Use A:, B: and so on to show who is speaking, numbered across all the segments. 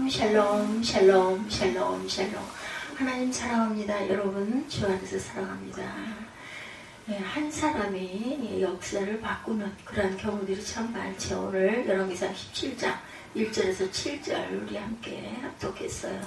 A: 샬롬 샬롬 샬롬 샬롬 샬롬. 하나님 사랑합니다. 여러분 주 안에서 사랑합니다. 한 사람이 역사를 바꾸는 그런 경우들이 참 많죠. 오늘 열왕기상 17장 1절에서 7절 우리 함께 합독했어요.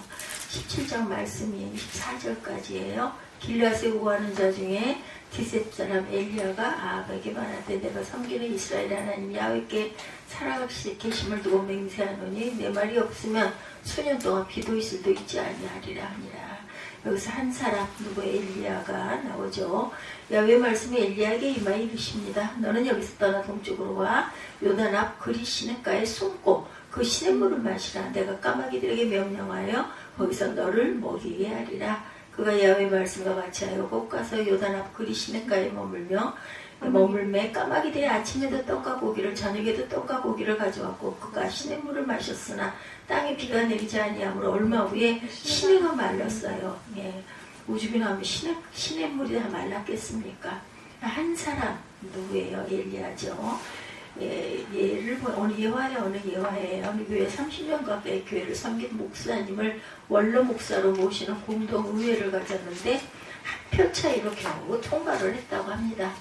A: 17장 말씀이 24절까지예요. 길앗에 우거하는 자 중에 디셉 사람 엘리야가 아합에게 말하되 내가 섬기는 이스라엘 하나님 야훼께 살아가시 계심을 두고 맹세하노니 내 말이 없으면 수년 동안 비도 있을도 있지 아니하리라 하니라. 여기서 한 사람 누구 엘리야가 나오죠. 야훼 말씀이 엘리야에게 임하여 이르십니다. 너는 여기서 떠나 동쪽으로 와 요단 앞 그리 시냇가에 숨고 그 시냇물을 마시라. 내가 까마귀들에게 명령하여 거기서 너를 먹이게 하리라. 그가 야훼 말씀과 같이 하여 곧 가서 요단 앞 그리 시냇가에 머물매 까마귀들이 아침에도 떡과 고기를 저녁에도 떡과 고기를 가져왔고 그가 시냇물을 마셨으나 땅에 비가 내리지 아니하므로 얼마 후에 시내가 말랐어요. 우주비 나오면 시냇물이 다 말랐겠습니까? 한 사람 누구예요? 엘리야죠. 예를 보면 어느 예화예요. 어느 교회 30년 가까이 교회를 섬긴 목사님을 원로 목사로 모시는 공동의회를 가졌는데 한 표 차이로 겨우 통과를 했다고 합니다.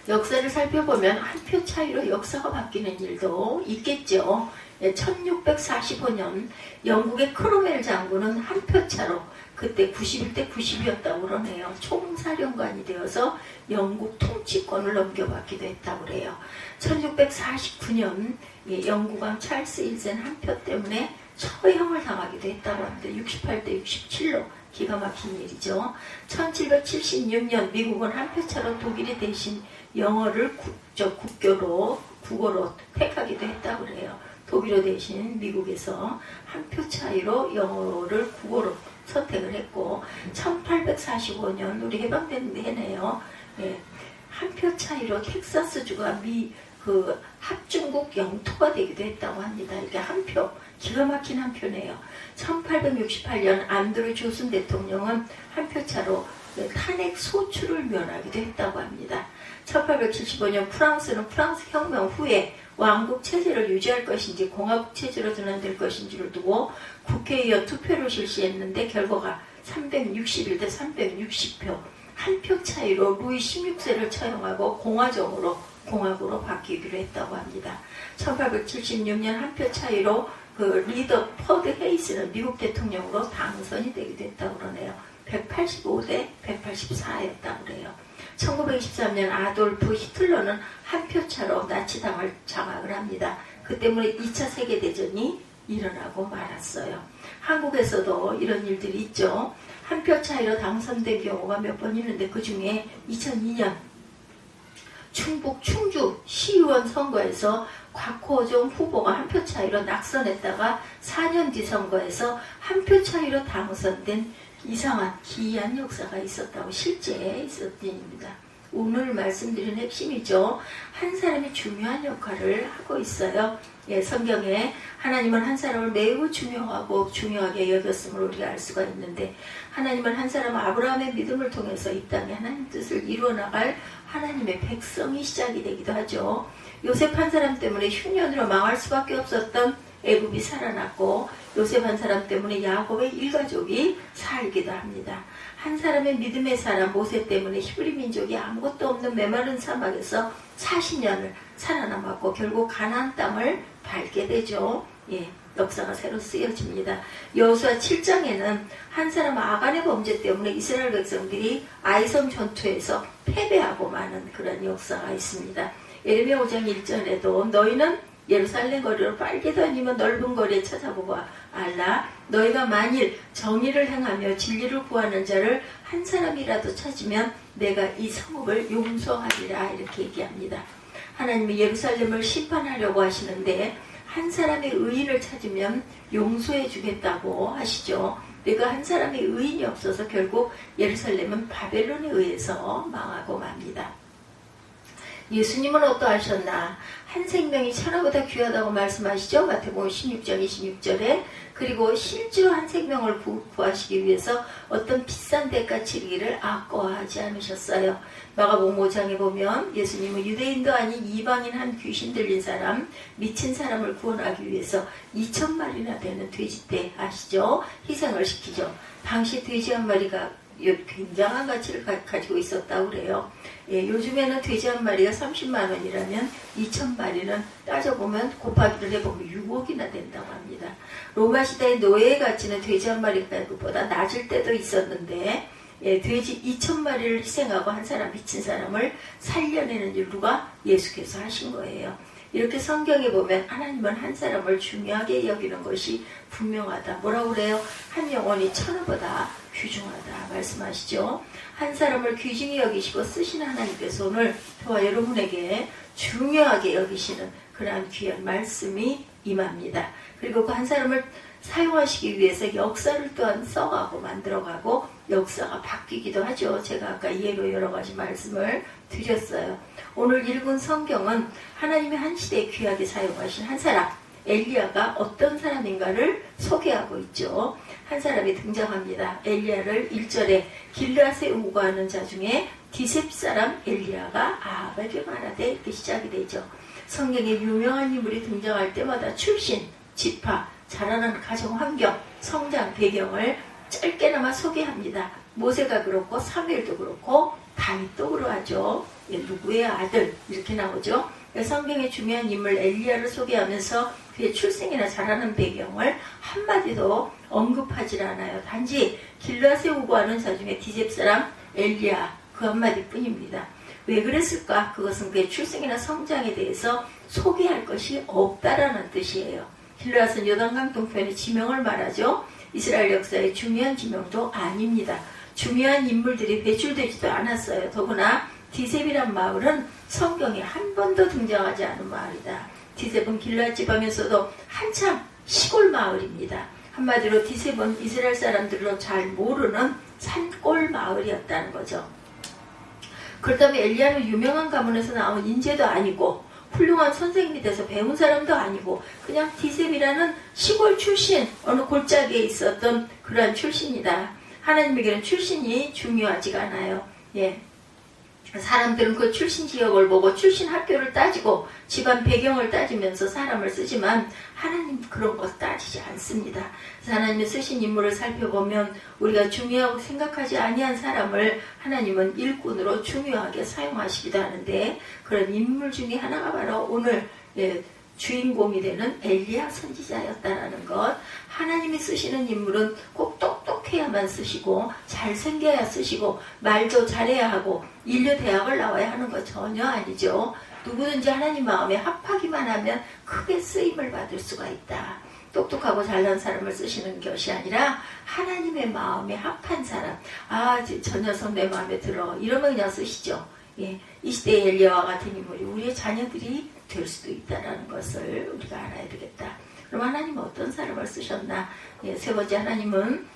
A: 역사를 살펴보면 한 표 차이로 역사가 바뀌는 일도 있겠죠. 1645년 영국의 크로멜 장군은 한 표 차로 그때 91대 90이었다고 그러네요. 총사령관이 되어서 영국 통치권을 넘겨받기도 했다고 그래요. 1649년 영국왕 찰스 1세는 한 표 때문에 처형을 당하기도 했다고 합니다. 68대 67로 기가 막힌 일이죠. 1776년 미국은 한 표 차로 독일이 대신 영어를 국어로 택하기도 했다고 그래요. 독일어 대신 미국에서 한 표 차이로 영어를 국어로 선택을 했고 1845년 우리 해방된 해네요. 한 표 차이로 텍사스주가 합중국 영토가 되기도 했다고 합니다. 이게 한 표, 기가 막힌 한 표네요. 1868년 안드루 조슨 대통령은 한 표 차로 탄핵 소추를 면하기도 했다고 합니다. 1875년 프랑스는 프랑스 혁명 후에 왕국 체제를 유지할 것인지 공화국 체제로 전환될 것인지를 두고 국회의원 투표를 실시했는데 결과가 361대 360표 한 표 차이로 루이 16세를 처형하고 공화국으로 바뀌기로 했다고 합니다. 1876년 한 표 차이로 리더 퍼드 헤이스는 미국 대통령으로 당선이 되기도 했다고 그러네요. 185대 184였다고 그래요. 1923년 아돌프 히틀러는 한 표 차로 나치당을 장악을 합니다. 그 때문에 2차 세계대전이 일어나고 말았어요. 한국에서도 이런 일들이 있죠. 한 표 차이로 당선된 경우가 몇 번 있는데 그 중에 2002년 충북 충주 시의원 선거에서 곽호종 후보가 한 표 차이로 낙선했다가 4년 뒤 선거에서 한 표 차이로 당선된 이상한 기이한 역사가 있었다고 실제 있었던 일입니다. 오늘 말씀드린 핵심이죠. 한 사람이 중요한 역할을 하고 있어요. 성경에 하나님은 한 사람을 매우 중요하고 중요하게 여겼음을 우리가 알 수가 있는데 하나님은 한 사람 아브라함의 믿음을 통해서 이 땅에 하나님 뜻을 이루어나갈 하나님의 백성이 시작이 되기도 하죠. 요셉 한 사람 때문에 흉년으로 망할 수밖에 없었던 애굽이 살아났고 요셉 한 사람 때문에 야곱의 일가족이 살기도 합니다. 한 사람의 믿음의 사람 모세 때문에 히브리 민족이 아무것도 없는 메마른 사막에서 40년을 살아남았고 결국 가나안 땅을 밟게 되죠. 역사가 새로 쓰여집니다. 여호수아 7장에는 한 사람 아간의 범죄 때문에 이스라엘 백성들이 아이성 전투에서 패배하고 마는 그런 역사가 있습니다. 예레미야 5장 1절에도 너희는 예루살렘 거리로 빨게 다니며 넓은 거리에 찾아보고 알라 너희가 만일 정의를 행하며 진리를 구하는 자를 한 사람이라도 찾으면 내가 이 성읍을 용서하리라 이렇게 얘기합니다. 하나님이 예루살렘을 심판하려고 하시는데 한 사람의 의인을 찾으면 용서해 주겠다고 하시죠. 내가 한 사람의 의인이 없어서 결국 예루살렘은 바벨론에 의해서 망하고 맙니다. 예수님은 어떠하셨나? 한 생명이 천하보다 귀하다고 말씀하시죠. 마태복음 16장 26절에. 그리고 실제로 한 생명을 구하시기 위해서 어떤 비싼 대가 치르기를 아까워하지 않으셨어요. 마가복음 5장에 보면 예수님은 유대인도 아닌 이방인 한 귀신 들린 사람, 미친 사람을 구원하기 위해서 2,000마리나 되는 돼지떼 아시죠? 희생을 시키죠. 당시 돼지 한 마리가 굉장한 가치를 가지고 있었다고 그래요. 예, 요즘에는 돼지 한 마리가 30만 원이라면 2,000마리는 따져보면 곱하기를 해보면 6억이나 된다고 합니다. 로마 시대의 노예의 가치는 돼지 한 마리보다 낮을 때도 있었는데 예, 돼지 2,000마리를 희생하고 한 사람 미친 사람을 살려내는 일 누가? 예수께서 하신 거예요. 이렇게 성경에 보면 하나님은 한 사람을 중요하게 여기는 것이 분명하다. 뭐라고 그래요? 한 영혼이 천하보다 귀중하다 말씀하시죠. 한 사람을 귀중히 여기시고 쓰시는 하나님께서 오늘 저와 여러분에게 중요하게 여기시는 그러한 귀한 말씀이 임합니다. 그리고 그 한 사람을 사용하시기 위해서 역사를 또한 써가고 만들어가고 역사가 바뀌기도 하죠. 제가 아까 예로 여러 가지 말씀을 드렸어요. 오늘 읽은 성경은 하나님이 한 시대에 귀하게 사용하신 한 사람 엘리야가 어떤 사람인가를 소개하고 있죠. 한 사람이 등장합니다. 엘리야를 1절에 길르앗에 우거하는 자 중에 디셉 사람 엘리야가 아합에게 말하되 이렇게 시작이 되죠. 성경에 유명한 인물이 등장할 때마다 출신, 지파, 자라는 가정 환경, 성장 배경을 짧게나마 소개합니다. 모세가 그렇고 사무엘도 그렇고 다윗도 그러하죠. 누구의 아들 이렇게 나오죠. 성경의 중요한 인물 엘리야를 소개하면서 그의 출생이나 자라는 배경을 한마디도 언급하지 않아요. 단지 길르앗에 우거하는 자 중에 디셉 사람 엘리야 그 한마디뿐입니다. 왜 그랬을까? 그것은 그의 출생이나 성장에 대해서 소개할 것이 없다라는 뜻이에요. 길르앗은 요단강 동편의 지명을 말하죠. 이스라엘 역사의 중요한 지명도 아닙니다. 중요한 인물들이 배출되지도 않았어요. 더구나 디셉이란 마을은 성경에 한 번도 등장하지 않은 마을이다. 디셉은 길르앗 지방에서도 한참 시골 마을입니다. 한마디로 디셉은 이스라엘 사람들로 잘 모르는 산골 마을이었다는 거죠. 그렇다면 엘리야는 유명한 가문에서 나온 인재도 아니고 훌륭한 선생님이 돼서 배운 사람도 아니고 그냥 디셉이라는 시골 출신 어느 골짜기에 있었던 그러한 출신이다. 하나님에게는 출신이 중요하지가 않아요. 예. 사람들은 그 출신 지역을 보고 출신 학교를 따지고 집안 배경을 따지면서 사람을 쓰지만 하나님 그런 것 따지지 않습니다. 하나님이 쓰신 인물을 살펴보면 우리가 중요하고 생각하지 아니한 사람을 하나님은 일꾼으로 중요하게 사용하시기도 하는데 그런 인물 중에 하나가 바로 오늘 주인공이 되는 엘리야 선지자였다라는 것. 하나님이 쓰시는 인물은 꼭 똑똑해야만 쓰시고 잘생겨야 쓰시고 말도 잘해야 하고 인류 대학을 나와야 하는 거 전혀 아니죠. 누구든지 하나님 마음에 합하기만 하면 크게 쓰임을 받을 수가 있다. 똑똑하고 잘난 사람을 쓰시는 것이 아니라 하나님의 마음에 합한 사람. 저 녀석 내 마음에 들어. 이러면 그냥 쓰시죠. 예, 이 시대의 엘리야와 같은 인물이 우리의 자녀들이 될 수도 있다는 것을 우리가 알아야 되겠다. 그럼 하나님은 어떤 사람을 쓰셨나? 예, 세 번째 하나님은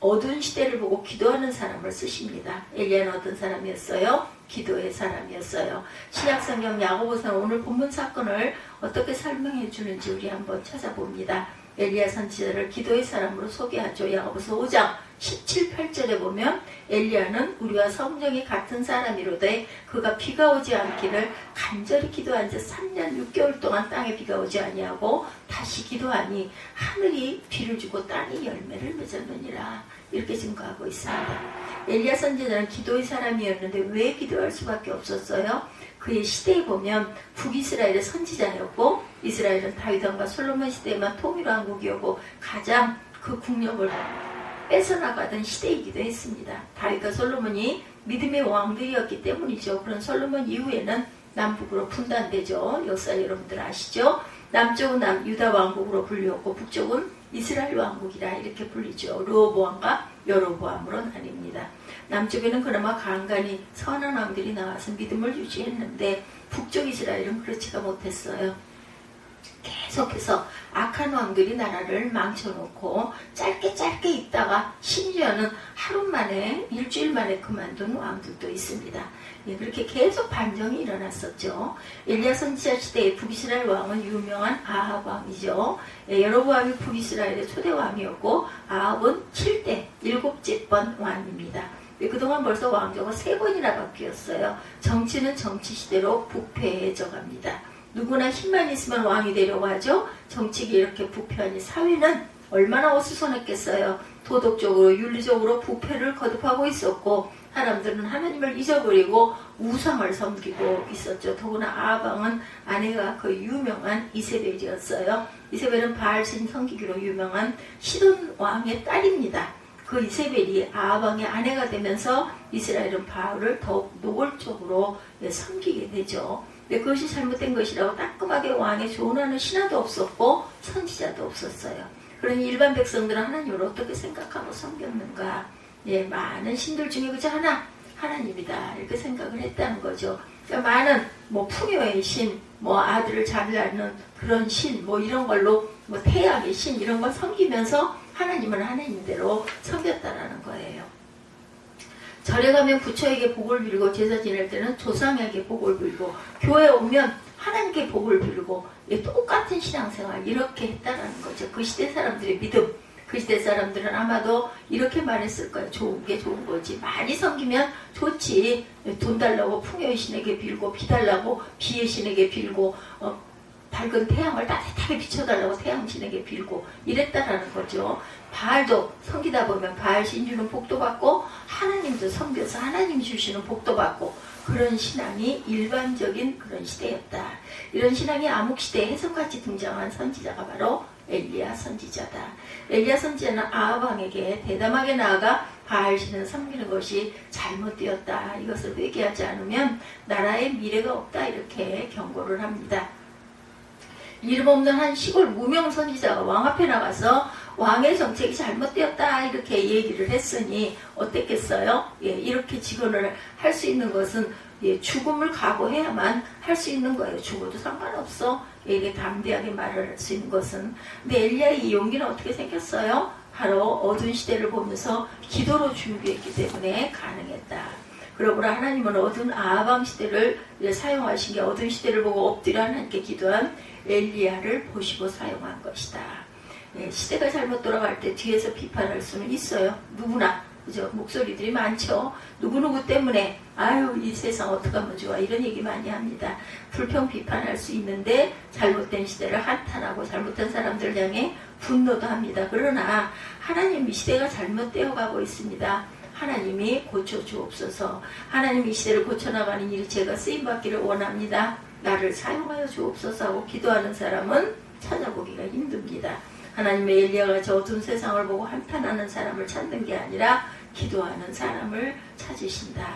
A: 어두운 시대를 보고 기도하는 사람을 쓰십니다. 엘리야는 어떤 사람이었어요? 기도의 사람이었어요. 신약성경 야고보서 오늘 본문 사건을 어떻게 설명해 주는지 우리 한번 찾아봅니다. 엘리야 선지자를 기도의 사람으로 소개하죠. 야고보서 5장 17, 8절에 보면 엘리야는 우리와 성정이 같은 사람이로되 그가 비가 오지 않기를 간절히 기도한 지 3년 6개월 동안 땅에 비가 오지 아니하고 다시 기도하니 하늘이 비를 주고 땅이 열매를 맺었느니라. 이렇게 증거하고 있습니다. 엘리야 선지자는 기도의 사람이었는데 왜 기도할 수밖에 없었어요? 그의 시대에 보면 북이스라엘의 선지자였고 이스라엘은 다윗 왕과 솔로몬 시대에만 통일왕국이었고 가장 그 국력을 뺏어나가던 시대이기도 했습니다. 다윗과 솔로몬이 믿음의 왕들이었기 때문이죠. 그런 솔로몬 이후에는 남북으로 분단되죠. 역사 여러분들 아시죠? 남쪽은 유다 왕국으로 불리웠고 북쪽은 이스라엘 왕국이라 이렇게 불리죠. 르호보암과 여로보암으로 나뉩니다. 남쪽에는 그나마 간간히 선한 왕들이 나와서 믿음을 유지했는데 북쪽 이스라엘은 그렇지가 못했어요. 계속해서 악한 왕들이 나라를 망쳐놓고 짧게 있다가 심지어는 하루 만에 일주일 만에 그만둔 왕들도 있습니다. 예, 그렇게 계속 반정이 일어났었죠. 엘리야 선지자 시대의 북이스라엘 왕은 유명한 아합 왕이죠. 예, 여로보암이 북이스라엘의 초대 왕이었고 아합은 7대 7번 왕입니다. 예, 그동안 벌써 왕조가 3번이나 바뀌었어요. 정치는 정치 시대로 부패해져 갑니다. 누구나 힘만 있으면 왕이 되려고 하죠. 정치가 이렇게 부패하니 사회는 얼마나 어수선했겠어요. 도덕적으로 윤리적으로 부패를 거듭하고 있었고 사람들은 하나님을 잊어버리고 우상을 섬기고 있었죠. 더구나 아합 왕은 아내가 그 유명한 이세벨이었어요. 이세벨은 바알신 섬기기로 유명한 시돈 왕의 딸입니다. 그 이세벨이 아합 왕의 아내가 되면서 이스라엘은 바알을 더욱 노골적으로 섬기게 되죠. 그것이 잘못된 것이라고 따끔하게 왕에 조언하는 신하도 없었고 선지자도 없었어요. 그러니 일반 백성들은 하나님을 어떻게 생각하고 섬겼는가? 예, 많은 신들 중에 그저 하나님이다 이렇게 생각을 했다는 거죠. 그러니까 많은 풍요의 신, 아들을 잘 낳는 그런 신, 이런 걸로 태양의 신 이런 걸 섬기면서 하나님은 하나님대로 섬겼다라는 거예요. 절에 가면 부처에게 복을 빌고 제사 지낼 때는 조상에게 복을 빌고 교회에 오면 하나님께 복을 빌고 똑같은 신앙생활 이렇게 했다라는 거죠. 그 시대 사람들의 믿음. 그 시대 사람들은 아마도 이렇게 말했을 거예요. 좋은 게 좋은 거지. 많이 섬기면 좋지. 돈 달라고 풍요의 신에게 빌고 비 달라고 비의 신에게 빌고 밝은 태양을 따뜻하게 비춰달라고 태양신에게 빌고 이랬다라는 거죠. 바알도 섬기다 보면 바알 신 주는 복도 받고 하나님도 섬겨서 하나님 주시는 복도 받고 그런 신앙이 일반적인 그런 시대였다. 이런 신앙이 암흑시대에 혜성같이 등장한 선지자가 바로 엘리야 선지자다. 엘리야 선지자는 아합 왕에게 대담하게 나아가 바알 신을 섬기는 것이 잘못되었다. 이것을 회개하지 않으면 나라에 미래가 없다. 이렇게 경고를 합니다. 이름 없는 한 시골 무명 선지자가 왕 앞에 나가서 왕의 정책이 잘못되었다 이렇게 얘기를 했으니 어땠겠어요? 예, 이렇게 직언을 할 수 있는 것은 죽음을 각오해야만 할 수 있는 거예요. 죽어도 상관없어. 이게 담대하게 말을 할 수 있는 것은. 근데 엘리야의 이 용기는 어떻게 생겼어요? 바로 어두운 시대를 보면서 기도로 준비했기 때문에 가능했다. 그러므로 하나님은 어두운 아합 왕 시대를 사용하신 게 어두운 시대를 보고 엎드려 하나님께 기도한 엘리야를 보시고 사용한 것이다. 시대가 잘못 돌아갈 때 뒤에서 비판할 수는 있어요. 누구나. 그죠? 목소리들이 많죠. 누구누구 때문에 아유 이 세상 어떡하면 좋아 이런 얘기 많이 합니다. 불평 비판할 수 있는데 잘못된 시대를 한탄하고 잘못된 사람들을 향해 분노도 합니다. 그러나 하나님 이 시대가 잘못되어 가고 있습니다. 하나님이 고쳐주옵소서. 하나님 이 시대를 고쳐나가는 일이 제가 쓰임받기를 원합니다. 나를 사용하여 주옵소서 하고 기도하는 사람은 찾아보기가 힘듭니다. 하나님의 엘리야가 저 어두운 세상을 보고 한탄하는 사람을 찾는 게 아니라 기도하는 사람을 찾으신다.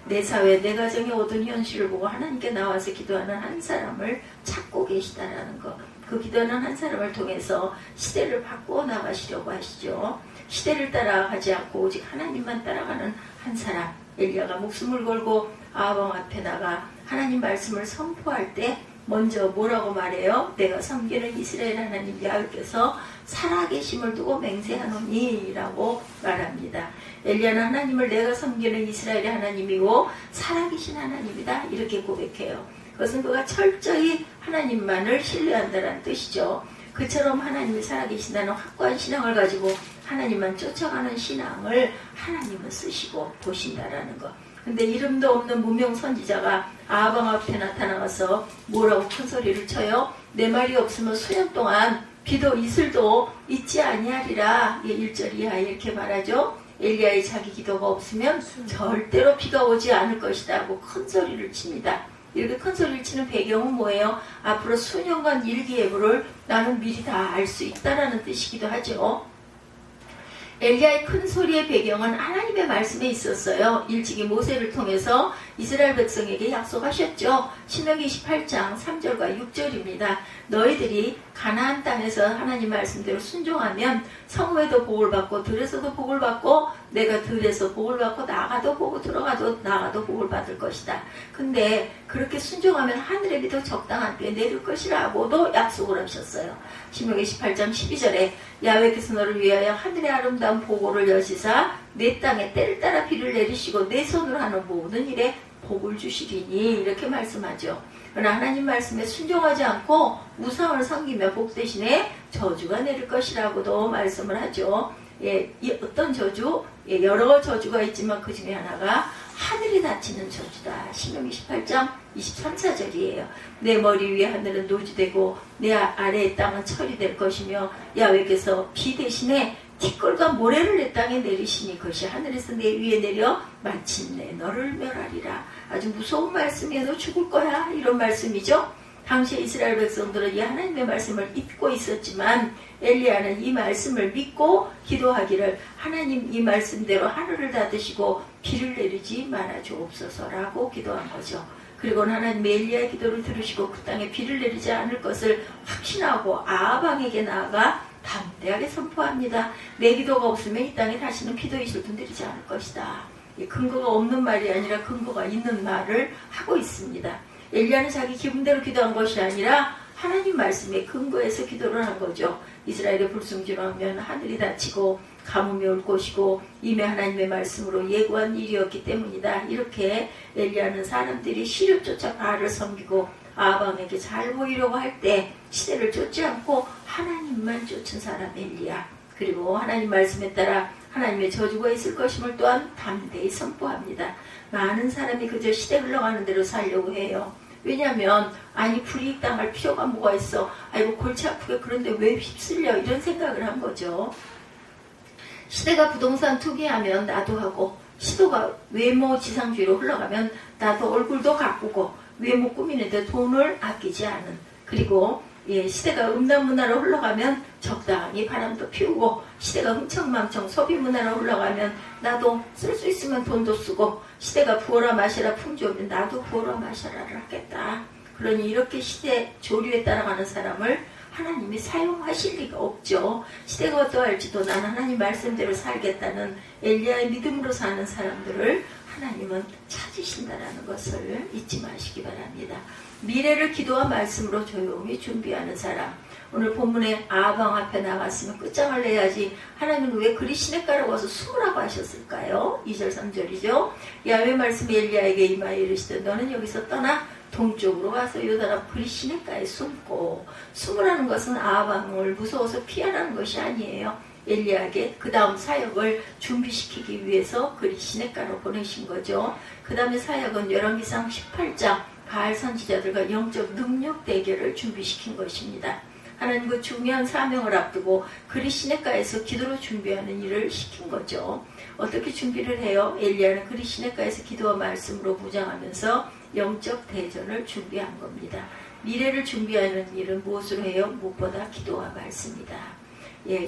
A: 내 사회, 내 가정의 어두운 현실을 보고 하나님께 나와서 기도하는 한 사람을 찾고 계시다라는 것. 그 기도하는 한 사람을 통해서 시대를 바꾸어 나가시려고 하시죠. 시대를 따라가지 않고 오직 하나님만 따라가는 한 사람. 엘리야가 목숨을 걸고 아합 왕 앞에 나가 하나님 말씀을 선포할 때 먼저 뭐라고 말해요? 내가 섬기는 이스라엘 하나님 야훼께서 살아계심을 두고 맹세하노니 라고 말합니다. 엘리야는 하나님을 내가 섬기는 이스라엘의 하나님이고 살아계신 하나님이다 이렇게 고백해요. 그것은 그가 철저히 하나님만을 신뢰한다는 뜻이죠. 그처럼 하나님이 살아계신다는 확고한 신앙을 가지고 하나님만 쫓아가는 신앙을 하나님은 쓰시고 보신다라는 것. 근데 이름도 없는 무명 선지자가 아합 왕 앞에 나타나서 뭐라고 큰 소리를 쳐요? 내 말이 없으면 수년 동안 비도 이슬도 있지 아니하리라. 1절 이하에 이렇게 말하죠. 엘리야의 자기 기도가 없으면 절대로 비가 오지 않을 것이다 하고 큰 소리를 칩니다. 이렇게 큰 소리를 치는 배경은 뭐예요? 앞으로 수년간 일기예보를 나는 미리 다 알 수 있다라는 뜻이기도 하죠. 엘리야의 큰 소리의 배경은 하나님의 말씀에 있었어요. 일찍이 모세를 통해서 이스라엘 백성에게 약속하셨죠. 신명기 28장 3절과 6절입니다. 너희들이 가나안 땅에서 하나님 말씀대로 순종하면 성읍에도 복을 받고 들에서도 복을 받고 내가 들에서 복을 받고 나가도 보고 들어가도 나가도 복을 받을 것이다. 근데 그렇게 순종하면 하늘의 비도 적당한 때에 내릴 것이라고도 약속을 하셨어요. 신명기 18장 12절에 야훼께서 너를 위하여 하늘의 아름다운 보고를 여시사 내 땅에 때를 따라 비를 내리시고 내 손으로 하는 모든 일에 복을 주시리니 이렇게 말씀하죠. 그러나 하나님 말씀에 순종하지 않고 우상을 섬기며 복 대신에 저주가 내릴 것이라고도 말씀을 하죠. 예, 이 어떤 저주? 예, 여러 저주가 있지만 그 중에 하나가 하늘이 닫히는 저주다. 신명기 18장 23~24절이에요. 내 머리 위에 하늘은 노지되고 내 아래의 땅은 철이 될 것이며 야훼께서 비 대신에 티끌과 모래를 내 땅에 내리시니 그것이 하늘에서 내 위에 내려 마침내 너를 멸하리라. 아주 무서운 말씀이야. 너 죽을 거야. 이런 말씀이죠. 당시에 이스라엘 백성들은 이 하나님의 말씀을 잊고 있었지만 엘리야는 이 말씀을 믿고 기도하기를 하나님 이 말씀대로 하늘을 닫으시고 비를 내리지 말아 주옵소서라고 기도한 거죠. 그리고는 하나님 엘리야의 기도를 들으시고 그 땅에 비를 내리지 않을 것을 확신하고 아합왕에게 나아가 담대하게 선포합니다. 내 기도가 없으면 이 땅에 다시는 비도 이슬도 내리지 않을 것이다. 근거가 없는 말이 아니라 근거가 있는 말을 하고 있습니다. 엘리야는 자기 기분대로 기도한 것이 아니라 하나님 말씀에 근거해서 기도를 한 거죠. 이스라엘의 불순종을 하면 하늘이 닫히고 가뭄이 올 것이고 이미 하나님의 말씀으로 예고한 일이었기 때문이다. 이렇게 엘리야는 사람들이 시를 쫓아 바알을 섬기고 아합왕에게 잘 보이려고 할 때 시대를 쫓지 않고 하나님만 쫓은 사람 엘리야. 그리고 하나님 말씀에 따라 하나님의 저주가 있을 것임을 또한 담대히 선포합니다. 많은 사람이 그저 시대 흘러가는 대로 살려고 해요. 왜냐하면 아니 불이익 당할 필요가 뭐가 있어. 아이고 골치 아프게 그런데 왜 휩쓸려. 이런 생각을 한 거죠. 시대가 부동산 투기하면 나도 하고 시도가 외모 지상주의로 흘러가면 나도 얼굴도 가꾸고 외모 꾸미는데 돈을 아끼지 않은 그리고 시대가 음란문화로 흘러가면 적당히 바람도 피우고 시대가 흥청망청 소비문화로 흘러가면 나도 쓸 수 있으면 돈도 쓰고 시대가 부어라 마시라 풍조면 나도 부어라 마시라를 하겠다. 그러니 이렇게 시대 조류에 따라가는 사람을 하나님이 사용하실 리가 없죠. 시대가 어떠할지도 나는 하나님 말씀대로 살겠다는 엘리야의 믿음으로 사는 사람들을 하나님은 찾으신다라는 것을 잊지 마시기 바랍니다. 미래를 기도와 말씀으로 조용히 준비하는 사람. 오늘 본문에 아합왕 앞에 나갔으면 끝장을 내야지 하나님은 왜 그리 시냇가로 와서 숨으라고 하셨을까요? 2절 3절이죠. 야훼 말씀이 엘리야에게 임하여 이르시되 너는 여기서 떠나 동쪽으로 가서 요단 앞 그리 시냇가에 숨고 숨으라는 것은 아합왕을 무서워서 피하라는 것이 아니에요. 엘리야에게 그 다음 사역을 준비시키기 위해서 그리 시냇가로 보내신 거죠. 그 다음에 사역은 열왕기상 18장 바알 선지자들과 영적 능력 대결을 준비시킨 것입니다. 하나님 그 중요한 사명을 앞두고 그리 시냇가에서 기도로 준비하는 일을 시킨 거죠. 어떻게 준비를 해요? 엘리야는 그리 시냇가에서 기도와 말씀으로 무장하면서 영적 대전을 준비한 겁니다. 미래를 준비하는 일은 무엇으로 해요? 무엇보다 기도와 말씀이다.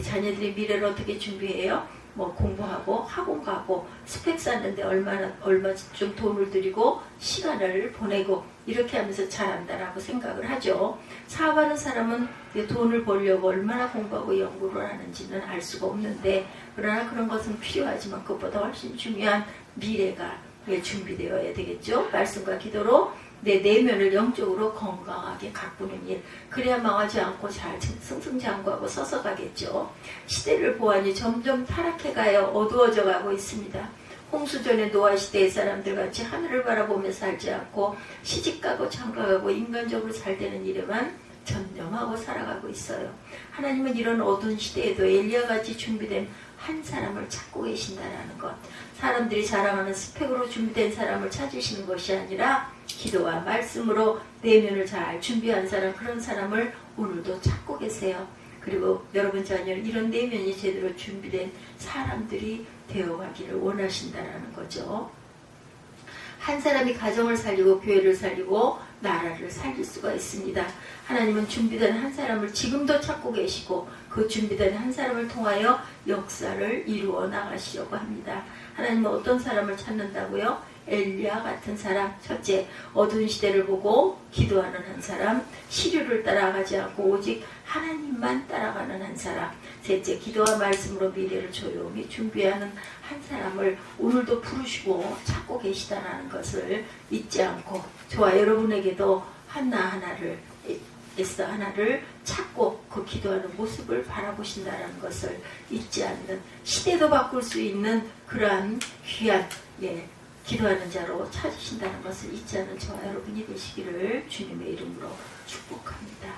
A: 자녀들이 미래를 어떻게 준비해요? 공부하고 학원 가고 스펙 쌓는데 얼마 좀 돈을 들이고 시간을 보내고 이렇게 하면서 잘한다라고 생각을 하죠. 사업하는 사람은 돈을 벌려고 얼마나 공부하고 연구를 하는지는 알 수가 없는데 그러나 그런 것은 필요하지만 그것보다 훨씬 중요한 미래가 준비되어야 되겠죠. 말씀과 기도로 내 내면을 영적으로 건강하게 가꾸는 일. 그래야 망하지 않고 잘 승승장구하고 서서 가겠죠. 시대를 보아니 점점 타락해가요. 어두워져 가고 있습니다. 홍수전의 노아 시대의 사람들 같이 하늘을 바라보며 살지 않고 시집가고 장가가고 인간적으로 잘 되는 일에만 전념하고 살아가고 있어요. 하나님은 이런 어두운 시대에도 엘리야같이 준비된 한 사람을 찾고 계신다라는 것. 사람들이 자랑하는 스펙으로 준비된 사람을 찾으시는 것이 아니라 기도와 말씀으로 내면을 잘 준비한 사람, 그런 사람을 오늘도 찾고 계세요. 그리고 여러분 자녀는 이런 내면이 제대로 준비된 사람들이 되어가기를 원하신다라는 거죠. 한 사람이 가정을 살리고 교회를 살리고 나라를 살릴 수가 있습니다. 하나님은 준비된 한 사람을 지금도 찾고 계시고 그 준비된 한 사람을 통하여 역사를 이루어 나가시려고 합니다. 하나님은 어떤 사람을 찾는다고요? 엘리야 같은 사람. 첫째, 어두운 시대를 보고 기도하는 한 사람, 시류를 따라가지 않고 오직 하나님만 따라가는 한 사람. 셋째, 기도와 말씀으로 미래를 조용히 준비하는 한 사람을 오늘도 부르시고 찾고 계시다는 것을 잊지 않고, 저와 여러분에게도 하나하나를 에서 하나를 찾고 그 기도하는 모습을 바라보신다는 것을 잊지 않는, 시대도 바꿀 수 있는 그러한 귀한 기도하는 자로 찾으신다는 것을 잊지 않는 저와 여러분이 되시기를 주님의 이름으로 축복합니다.